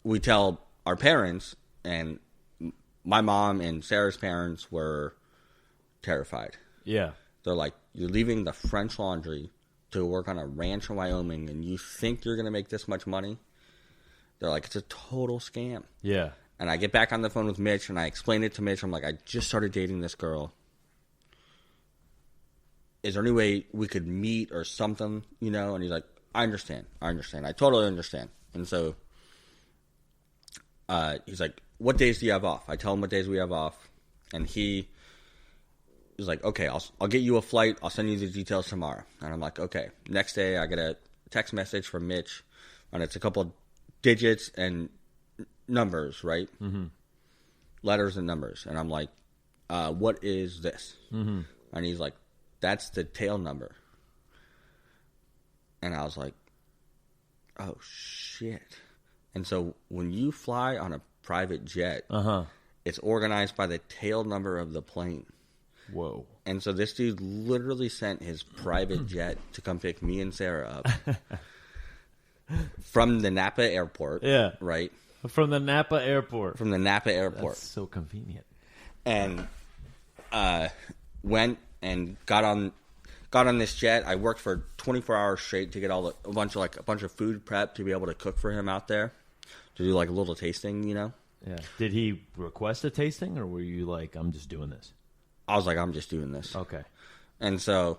we tell our parents, and my mom and Sarah's parents were terrified. Yeah. They're like, you're leaving the French Laundry to work on a ranch in Wyoming, and you think you're going to make this much money? They're like, it's a total scam. Yeah. And I get back on the phone with Mitch, and I explain it to Mitch. I'm like, I just started dating this girl. Is there any way we could meet or something, you know? And he's like, I understand. I totally understand. And so he's like, what days do you have off? I tell him what days we have off. And he was like, okay, I'll get you a flight. I'll send you the details tomorrow. And I'm like, okay. Next day, I get a text message from Mitch, and it's a couple digits and numbers, right? Mm-hmm. Letters and numbers. And I'm like, what is this? Mm-hmm. And he's like, that's the tail number. And I was like, oh, shit. And so when you fly on a private jet, it's organized by the tail number of the plane. Whoa. And so this dude literally sent his private jet to come pick me and Sarah up from the Napa airport. Yeah. Right? From the Napa airport. From the Napa airport. That's so convenient. And went and got on this jet. I worked for 24 hours straight to get a bunch of food prep to be able to cook for him out there, to do like a little tasting, you know? Yeah. Did he request a tasting, or were you like, I'm just doing this? I was like, I'm just doing this. Okay. And so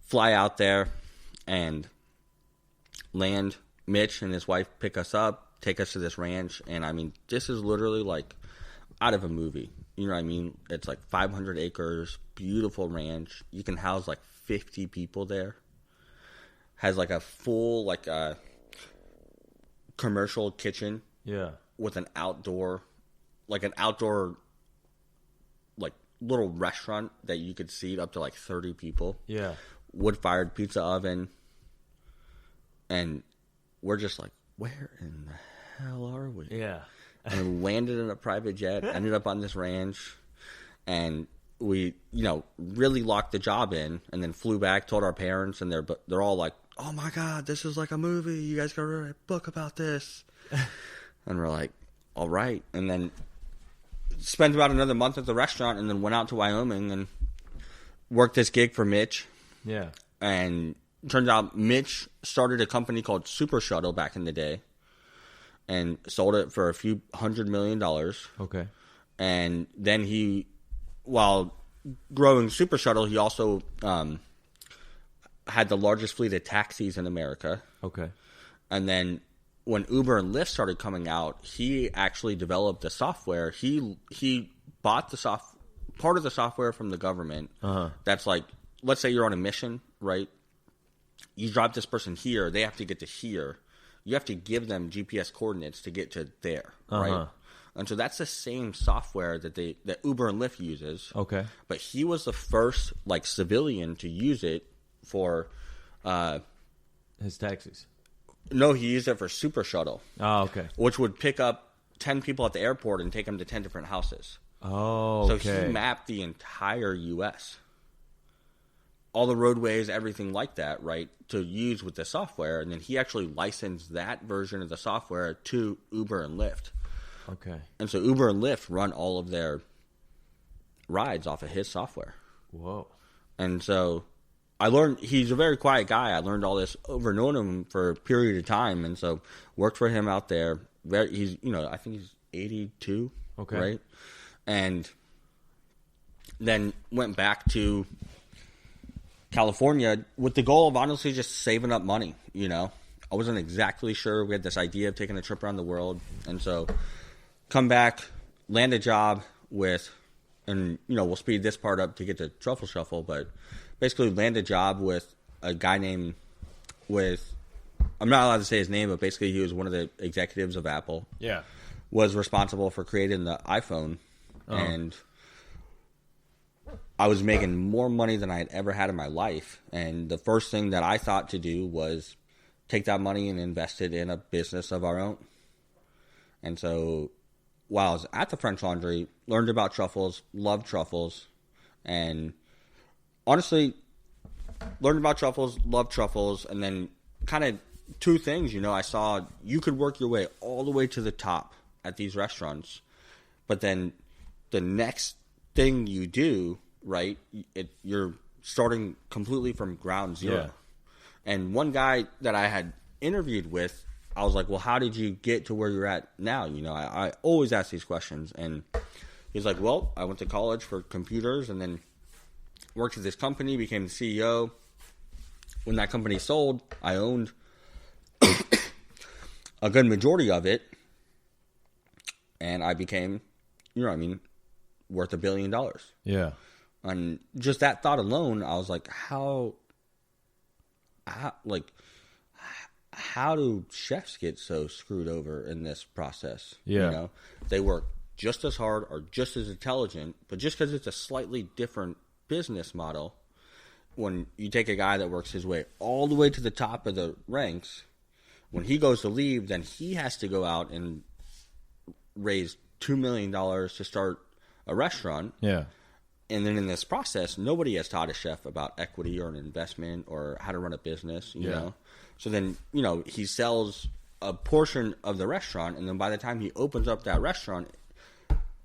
fly out there and land. Mitch and his wife pick us up, take us to this ranch. And, I mean, this is literally like out of a movie. You know what I mean? It's like 500 acres, beautiful ranch. You can house like 50 people there. Has like a full commercial kitchen. Yeah. With an outdoor little restaurant that you could seat up to like 30 people. Yeah. Wood-fired pizza oven. And we're just like, where in the hell are we? Yeah. And we landed in a private jet, ended up on this ranch, and we, really locked the job in, and then flew back, told our parents, and they're all like, oh my God, this is like a movie. You guys got to write a book about this. And we're like, all right. And then spent about another month at the restaurant, and then went out to Wyoming and worked this gig for Mitch. Yeah. And turns out Mitch started a company called Super Shuttle back in the day and sold it for a few $100 million. Okay. And then while growing Super Shuttle, he also had the largest fleet of taxis in America. Okay. And then when Uber and Lyft started coming out, he actually developed the software. He bought part of the software from the government. That's like, let's say you're on a mission, right? You drop this person here, they have to get to here. You have to give them GPS coordinates to get to there, right? And so that's the same software that Uber and Lyft uses. Okay. But he was the first civilian to use it for his taxis. No, he used it for Super Shuttle. Oh, okay. Which would pick up 10 people at the airport and take them to 10 different houses. Oh, okay. So he mapped the entire U.S. All the roadways, everything like that, right, to use with the software. And then he actually licensed that version of the software to Uber and Lyft. Okay. And so Uber and Lyft run all of their rides off of his software. Whoa. And so I learned, he's a very quiet guy. I learned all this over knowing him for a period of time. And so worked for him out there. He's, I think he's 82. Okay. Right? And then went back to California with the goal of honestly just saving up money, I wasn't exactly sure. We had this idea of taking a trip around the world. And so come back, land a job with, and, we'll speed this part up to get to Truffle Shuffle, but basically land a job with a guy I'm not allowed to say his name, but basically he was one of the executives of Apple. Yeah. Was responsible for creating the iPhone. And I was making more money than I had ever had in my life. And the first thing that I thought to do was take that money and invest it in a business of our own. And so while I was at the French Laundry, learned about truffles, loved truffles, and honestly learned about truffles, loved truffles, and then kind of two things. I saw you could work your way all the way to the top at these restaurants, but then the next thing you do, right, you're starting completely from ground zero. Yeah. And one guy that I had interviewed with, I was like, well, how did you get to where you're at now? I always ask these questions. And he's like, well, I went to college for computers and then worked at this company, became the CEO. When that company sold, I owned a good majority of it. And I became, worth $1 billion. Yeah. And just that thought alone, I was like, how do chefs get so screwed over in this process? Yeah. They work just as hard or just as intelligent, but just because it's a slightly different business model, when you take a guy that works his way all the way to the top of the ranks, when he goes to leave, then he has to go out and raise $2 million to start a restaurant. Yeah. And then in this process, nobody has taught a chef about equity or an investment or how to run a business, you know? So then, he sells a portion of the restaurant, and then by the time he opens up that restaurant,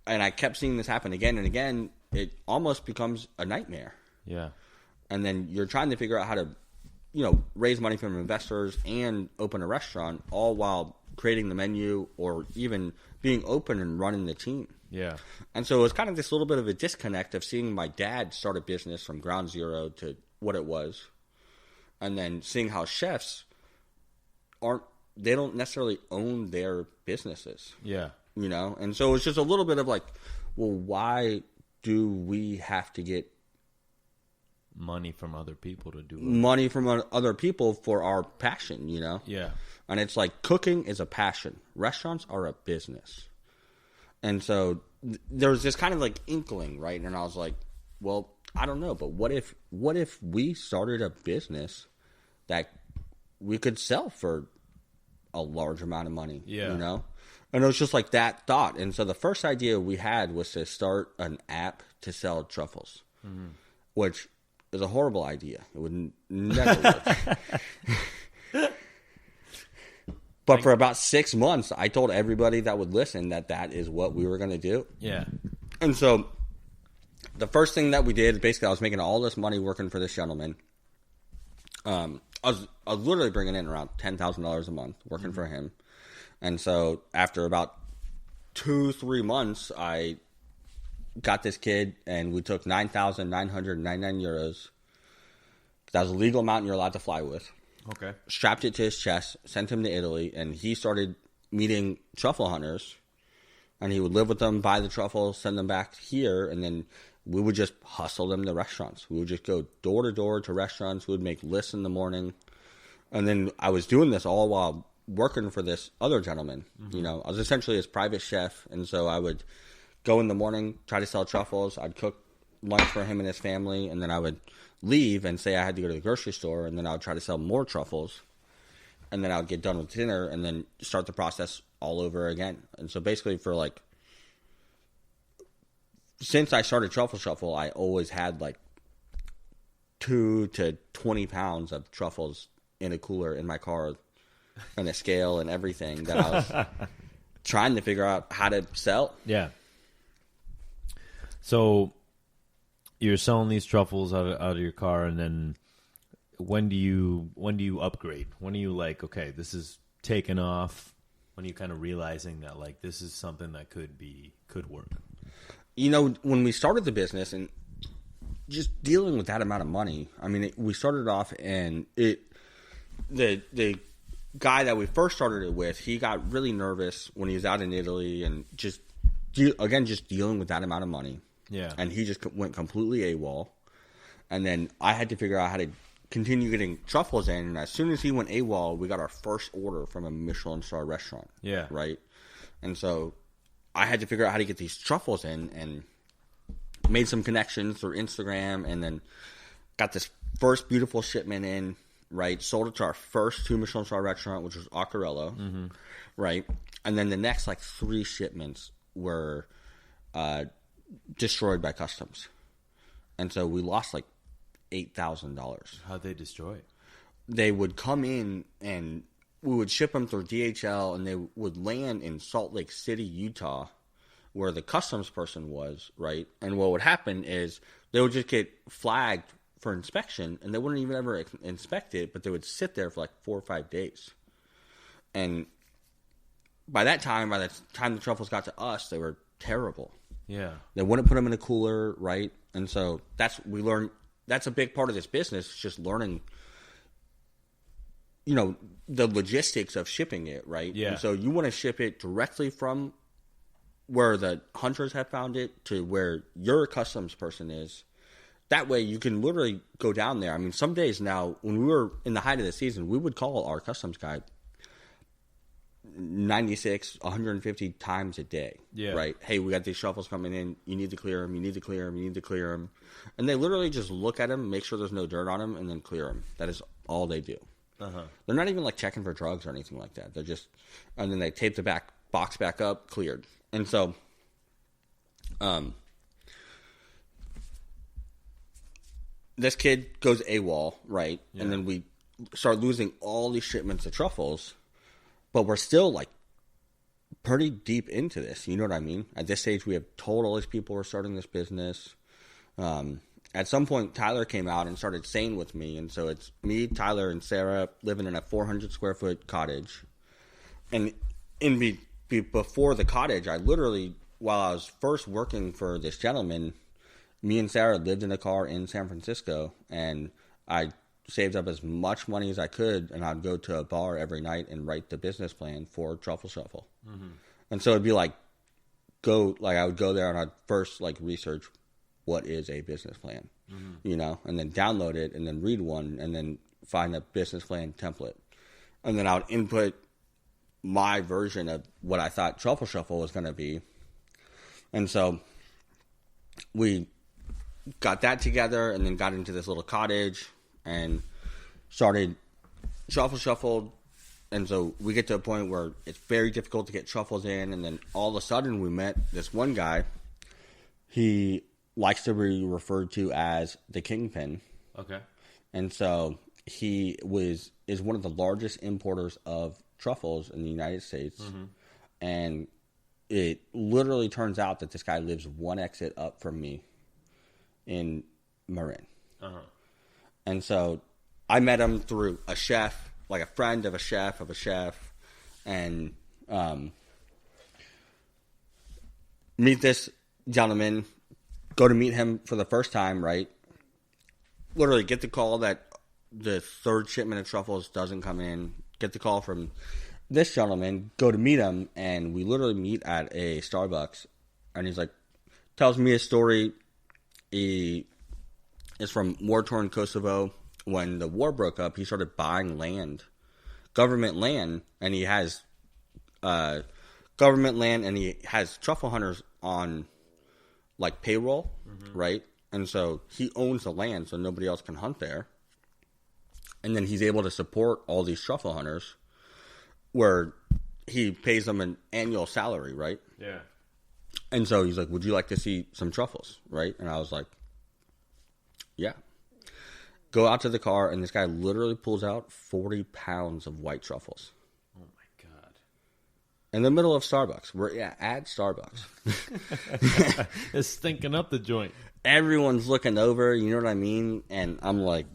and I kept seeing this happen again and again, it almost becomes a nightmare. Yeah. And then you're trying to figure out how to, raise money from investors and open a restaurant, all while creating the menu or even being open and running the team. Yeah. And so it was kind of this little bit of a disconnect of seeing my dad start a business from ground zero to what it was. And then seeing how chefs they don't necessarily own their businesses. Yeah. And so it's just a little bit of like, well, why do we have to get money from other people to do it? Money from other people for our passion, Yeah. And it's like cooking is a passion. Restaurants are a business. And so there was this kind of like inkling, right? And I was like, well, I don't know, but what if we started a business that we could sell for a large amount of money? Yeah. And it was just like that thought. And so the first idea we had was to start an app to sell truffles, which is a horrible idea. It would never work. But for about 6 months, I told everybody that would listen that is what we were going to do. Yeah. And so the first thing that we did, basically, I was making all this money working for this gentleman. I was literally bringing in around $10,000 a month working for him. And so after about 2-3 months, I got this kid, and we took 9,999 euros. That was a legal amount you're allowed to fly with. Okay. Strapped it to his chest, sent him to Italy, and he started meeting truffle hunters. And he would live with them, buy the truffles, send them back here, and then we would just hustle them to restaurants. We would just go door to door to restaurants. We would make lists in the morning. And then I was doing this all while working for this other gentleman. I was essentially his private chef, and so I would go in the morning, try to sell truffles. I'd cook lunch for him and his family, and then I would leave and say I had to go to the grocery store, and then I would try to sell more truffles, and then I would get done with dinner and then start the process all over again. And so basically since I started Truffle Shuffle, I always had like 2 to 20 pounds of truffles in a cooler in my car and a scale and everything that I was trying to figure out how to sell. Yeah. So you're selling these truffles out of your car, and then when do you upgrade? When are you like, okay, this is taking off? When are you kind of realizing that like this is something that could work? When we started the business and just dealing with that amount of money, I mean, we started off, and the guy that we first started it with, he got really nervous when he was out in Italy, and just dealing with that amount of money. Yeah. And he just went completely AWOL. And then I had to figure out how to continue getting truffles in. And as soon as he went AWOL, we got our first order from a Michelin star restaurant. Yeah. Right? And so I had to figure out how to get these truffles in, and made some connections through Instagram, and then got this first beautiful shipment in, right? Sold it to our first 2 Michelin star restaurant, which was Accarello, right? And then the next 3 shipments were destroyed by customs. And so we lost $8,000. How'd they destroy it? They would come in, and we would ship them through DHL, and they would land in Salt Lake City, Utah, where the customs person was, right? And what would happen is they would just get flagged for inspection, and they wouldn't even ever inspect it, but they would sit there for like 4 or 5 days. And by the time the truffles got to us, they were terrible. Yeah. They wouldn't put them in a cooler, right? And so we learned, that's a big part of this business, just learning, the logistics of shipping it, right? Yeah. And so you want to ship it directly from where the hunters have found it to where your customs person is. That way you can literally go down there. I mean, some days now, when we were in the height of the season, we would call our customs guy 96, 150 times a day. Yeah. Right? Hey, we got these truffles coming in. You need to clear them. You need to clear them. You need to clear them. And they literally just look at them, make sure there's no dirt on them, and then clear them. That is all they do. Uh-huh. They're not even like checking for drugs or anything like that. They're just, and then they tape the box back up, cleared. And so, this kid goes AWOL, right? Yeah. And then we start losing all these shipments of truffles, but we're still like pretty deep into this. You know what I mean? At this stage, we have told all these people we're starting this business. At some point, Tyler came out and started staying with me. And so it's me, Tyler, and Sarah living in a 400 square foot cottage. And before the cottage, I literally, while I was first working for this gentleman, me and Sarah lived in a car in San Francisco, and I saved up as much money as I could, and I'd go to a bar every night and write the business plan for Truffle Shuffle. Mm-hmm. And so it'd be like, I would go there and I'd first research what is a business plan, and then download it and then read one and then find a business plan template. And then I would input my version of what I thought Truffle Shuffle was going to be. And so we got that together and then got into this little cottage and started Truffle Shuffle. And so we get to a point where it's very difficult to get truffles in. And then all of a sudden we met this one guy. He likes to be referred to as the Kingpin. Okay. And so he is one of the largest importers of truffles in the United States. Mm-hmm. And it literally turns out that this guy lives one exit up from me in Marin. Uh-huh. And so I met him through a chef, like a friend of a chef, and meet this gentleman, go to meet him for the first time, right? Literally get the call that the third shipment of truffles doesn't come in, get the call from this gentleman, go to meet him, and we literally meet at a Starbucks, and he's like, tells me a story. He is from war-torn Kosovo. When the war broke up, he started buying land, government land, and he has truffle hunters on payroll, right? And so he owns the land, so nobody else can hunt there. And then he's able to support all these truffle hunters, where he pays them an annual salary, right? Yeah. And so he's like, would you like to see some truffles, right? And I was like, yeah. Go out to the car, and this guy literally pulls out 40 pounds of white truffles. Oh, my God. In the middle of Starbucks. We're at Starbucks. It's stinking up the joint. Everyone's looking over, you know what I mean? And I'm like,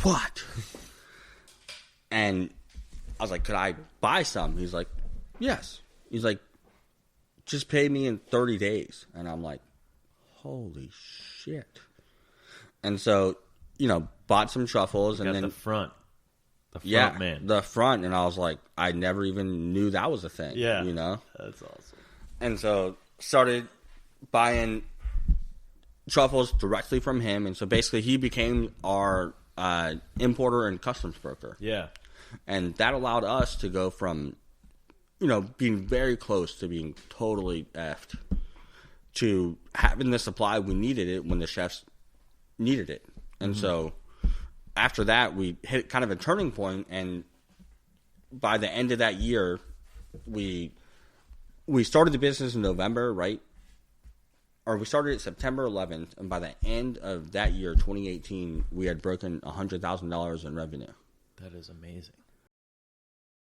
what? And I was like, could I buy some? He's like, yes. He's like, just pay me in 30 days. And I'm like, holy shit. And so, bought some truffles. And then the front man. The front. And I was like, I never even knew that was a thing. Yeah. That's awesome. And so started buying truffles directly from him. And so basically he became our importer and customs broker. Yeah. And that allowed us to go from, being very close to being totally effed to having the supply we needed it when the chefs needed it. And so after that, we hit kind of a turning point, and by the end of that year, we started the business in November, right? Or we started it September 11th, and by the end of that year, 2018, we had broken $100,000 in revenue. That is amazing.